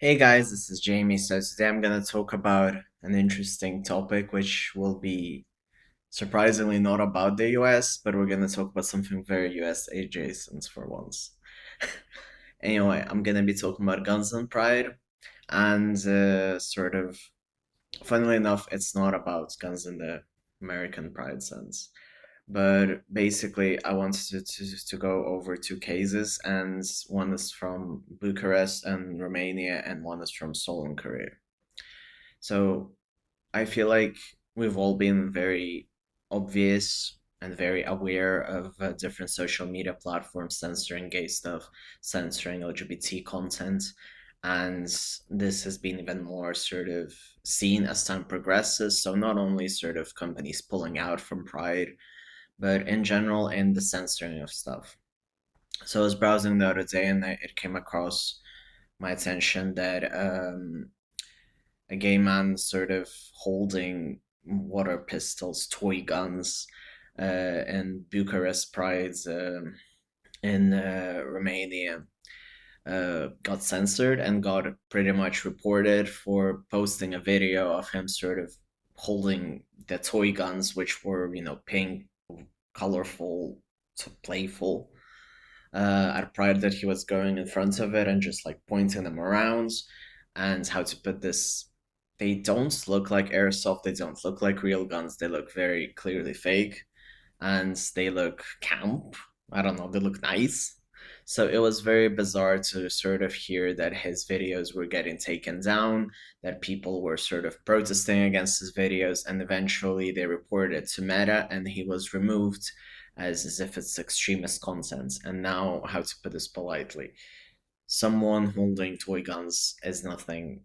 Hey guys, this is Jamie. So today I'm going to talk about an interesting topic, which will be surprisingly not about the US, but we're going to talk about something very US adjacent for once. Anyway, I'm going to be talking about guns and pride, and funnily enough, it's not about guns in the American pride sense. But basically, I wanted to go over two cases, and one is from Bucharest and Romania, and one is from Seoul in Korea. So I feel like we've all been very obvious and very aware of different social media platforms censoring gay stuff, censoring LGBT content. And this has been even more sort of seen as time progresses. So, not only sort of companies pulling out from Pride, but in general, in the censoring of stuff. So, I was browsing the other day and it came across my attention that a gay man sort of holding water pistols, toy guns, in Bucharest Pride's in Romania got censored and got pretty much reported for posting a video of him sort of holding the toy guns, which were, pink, colorful, playful, at Pride, that he was going in front of it and just like pointing them around. And how to put this, they don't look like airsoft, they don't look like real guns, they look very clearly fake, and they look camp. I don't know, they look nice. So it was very bizarre to sort of hear that his videos were getting taken down, that people were sort of protesting against his videos, and eventually they reported it to Meta and he was removed as if it's extremist content. And now, how to put this politely, someone holding toy guns is nothing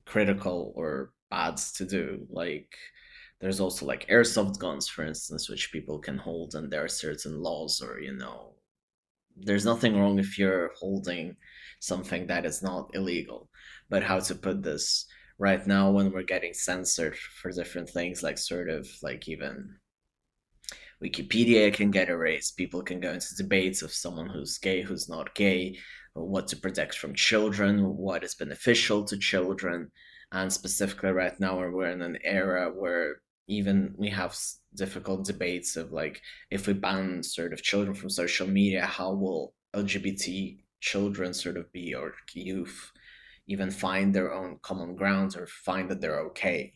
critical or bad to do. Like, there's also like airsoft guns, for instance, which people can hold, and there are certain laws, or there's nothing wrong if you're holding something that is not illegal. But how to put this, right now when we're getting censored for different things, like sort of like even Wikipedia can get erased. People can go into debates of someone who's gay, who's not gay, what to protect from children, what is beneficial to children. And specifically, right now, we're in an era where even we have difficult debates of like, if we ban sort of children from social media, how will LGBT children sort of be, or youth even find their own common grounds or find that they're okay?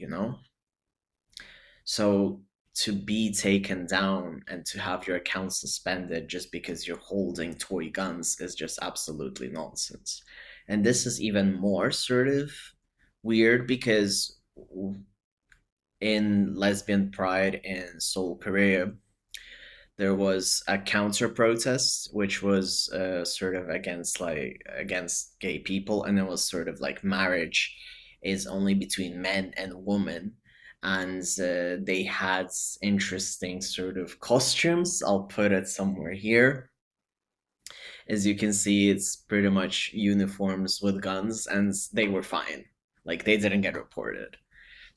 So to be taken down and to have your account suspended just because you're holding toy guns is just absolutely nonsense. And this is even more sort of weird because in lesbian pride in Seoul, Korea, there was a counter protest which was sort of against gay people, and it was sort of like marriage is only between men and women. And they had interesting sort of costumes. I'll put it somewhere here. As you can see, it's pretty much uniforms with guns, and they were fine. Like, they didn't get reported.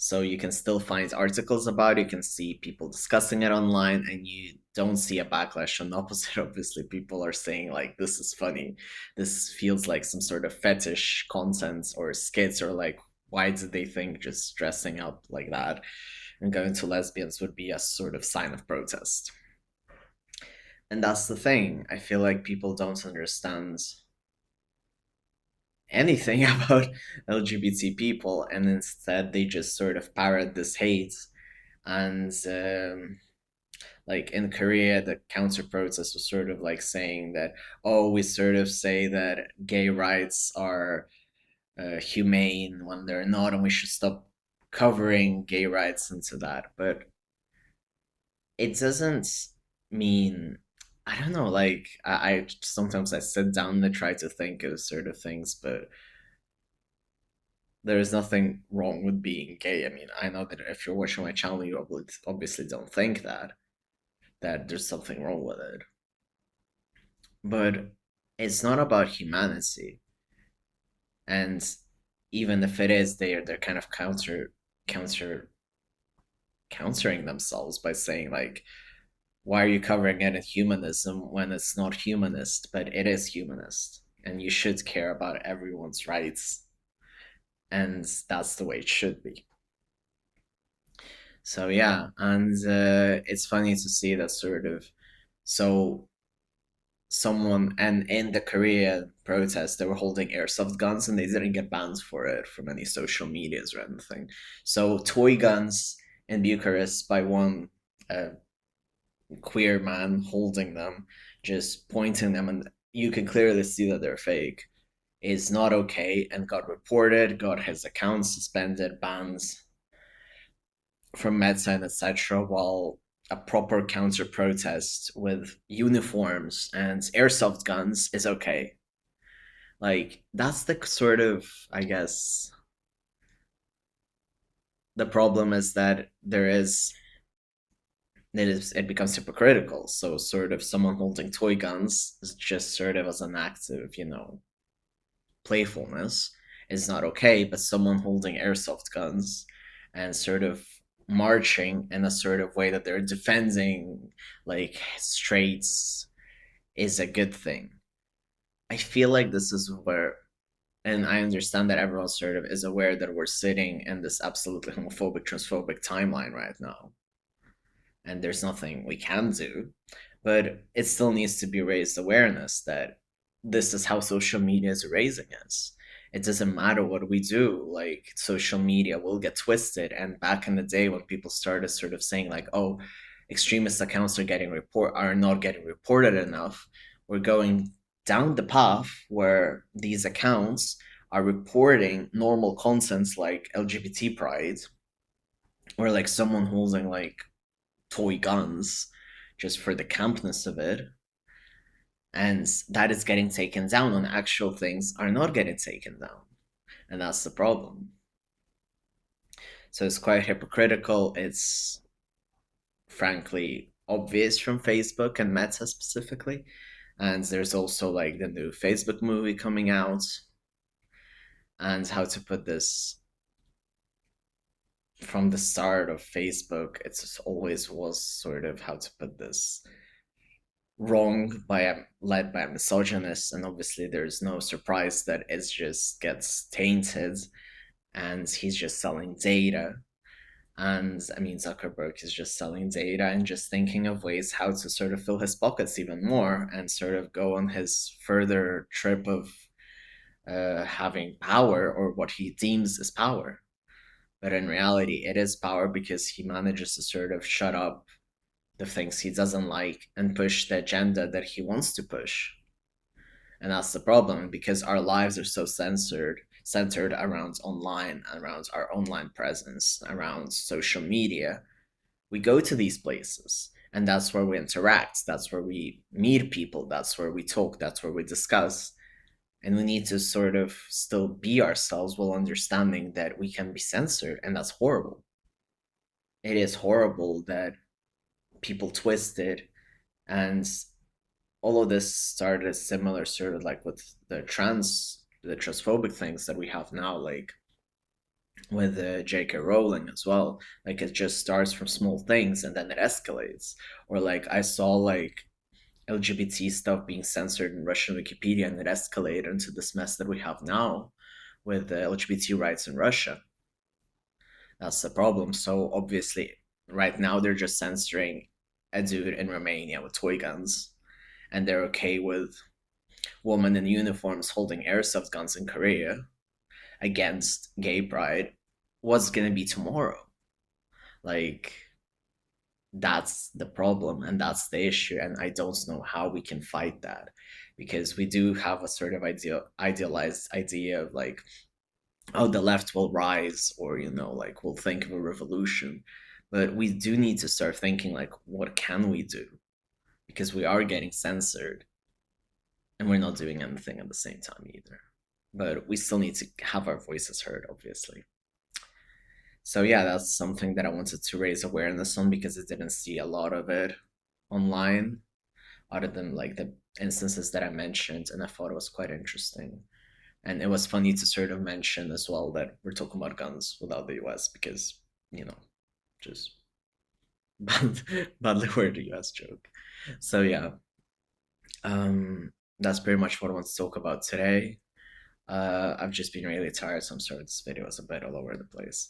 So you can still find articles about it, you can see people discussing it online, and you don't see a backlash on the opposite. Obviously, people are saying, like, this is funny. This feels like some sort of fetish content or skits, or like, why did they think just dressing up like that and going to lesbians would be a sort of sign of protest? And that's the thing. I feel like people don't understand anything about LGBT people, and instead they just sort of parrot this hate. And like in Korea, the counter protest was sort of like saying that, oh, we sort of say that gay rights are humane when they're not, and we should stop covering gay rights into that. But it doesn't mean, I don't know, like I sometimes I sit down and try to think of sort of things, but there is nothing wrong with being gay. I mean, I know that if you're watching my channel, you obviously don't think that there's something wrong with it. But it's not about humanity. And even if it is, they're kind of counter countering themselves by saying like, why are you covering it in humanism when it's not humanist, but it is humanist? and you should care about everyone's rights, and that's the way it should be. So yeah, and it's funny to see that sort of so someone and in the Korea protest they were holding airsoft guns and they didn't get banned for it from any social medias or anything. So toy guns in Bucharest by one uh, queer man holding them, just pointing them, and you can clearly see that they're fake, is not okay and got reported, got his account suspended, bans from medicine, etc. While a proper counter protest with uniforms and airsoft guns is okay. Like, that's the sort of, I guess, the problem is that it becomes hypocritical. So, sort of, someone holding toy guns is just sort of as an act of, playfulness is not okay, but someone holding airsoft guns and sort of marching in a sort of way that they're defending like straits is a good thing. I feel like this is where, and I understand that everyone sort of is aware that we're sitting in this absolutely homophobic, transphobic timeline right now, and there's nothing we can do. But it still needs to be raised awareness that this is how social media is raising us. It doesn't matter what we do, like social media will get twisted. And back in the day when people started sort of saying like, oh, extremist accounts are not getting reported enough, we're going down the path where these accounts are reporting normal contents like LGBT pride or like someone holding like toy guns just for the campness of it, and that is getting taken down when actual things are not getting taken down, and that's the problem. So it's quite hypocritical. It's frankly obvious from Facebook and Meta specifically, and there's also like the new Facebook movie coming out, and how to put this, from the start of Facebook it's always was sort of, how to put this, wrong by a led by a misogynist, and obviously there's no surprise that it just gets tainted, and he's just selling data. And I mean, Zuckerberg is just selling data and just thinking of ways how to sort of fill his pockets even more and sort of go on his further trip of having power, or what he deems as power. But in reality, it is power because he manages to sort of shut up the things he doesn't like and push the agenda that he wants to push. And that's the problem, because our lives are so centered around online, around our online presence, around social media. We go to these places and that's where we interact, that's where we meet people, that's where we talk, that's where we discuss. And we need to sort of still be ourselves while understanding that we can be censored, and that's horrible. It is horrible that people twist it, and all of this started similar sort of like with the transphobic things that we have now, like with J.K. Rowling as well. Like it just starts from small things and then it escalates. Or like I saw like LGBT stuff being censored in Russian Wikipedia, and it escalated into this mess that we have now with LGBT rights in Russia. That's the problem. So obviously, right now they're just censoring a dude in Romania with toy guns, and they're okay with women in uniforms holding airsoft guns in Korea against gay pride. What's gonna be tomorrow? Like, that's the problem and that's the issue, and I don't know how we can fight that, because we do have a sort of idealized idea of like, oh, the left will rise, or like we'll think of a revolution. But we do need to start thinking like, what can we do, because we are getting censored and we're not doing anything at the same time either. But we still need to have our voices heard, obviously. So yeah, that's something that I wanted to raise awareness on, because I didn't see a lot of it online, other than like the instances that I mentioned, and I thought it was quite interesting. And it was funny to sort of mention as well that we're talking about guns without the US, because, you know, just badly worded US joke. So yeah. that's pretty much what I want to talk about today. I've just been really tired, so I'm sorry this video was a bit all over the place.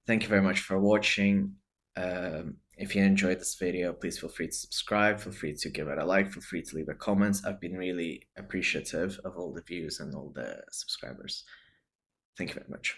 Thank you very much for watching. If you enjoyed this video, please feel free to subscribe, feel free to give it a like, feel free to leave a comment. I've been really appreciative of all the views and all the subscribers. Thank you very much.